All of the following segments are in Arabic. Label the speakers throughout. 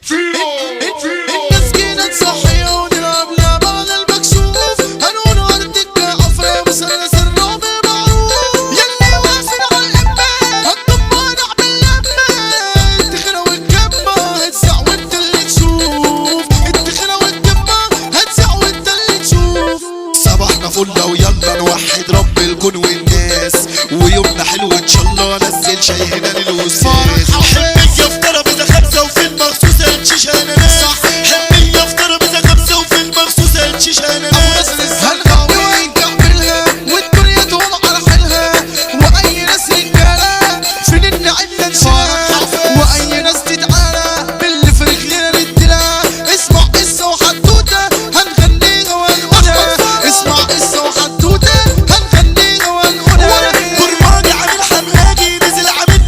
Speaker 1: الناس جينا تصحي ونلعب لعبة على المكشوف، هنقول ارضك عفرة مثلث الرعب معروف، يلي واقفين على القمة هتدمر اعمل لمة، التخنة والكمة هتسع وانت اللي تشوف، التخنة والكمة هتسع وانت اللي تشوف. صباحنا فل ويلا نوحد رب الكون والناس، ويومنا حلو ان شاء الله نزل شاي هنا للوساس.
Speaker 2: حمية في ترابيزة خمسة وفي المخصوص هنشيش اناناس، حمية في ترابيزة خمسة وفي المخصوص هنشيش اناناس.
Speaker 1: هنغني ونكملها والدنيا تقوم على حالها، واي ناس رجالة فين النعمة نشيلها، واي ناس تتعالى باللي في رجلنا نديلها. اسمع قصة وحدوتة هنغنيها ونقولها، اسمع قصة وحدوتة هنغنيها ونقولها.
Speaker 2: برماني عامل حماجي نزل عامل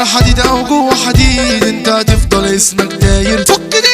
Speaker 1: بره حديد او جوه حديد انت هتفضل اسمك داير. فك دي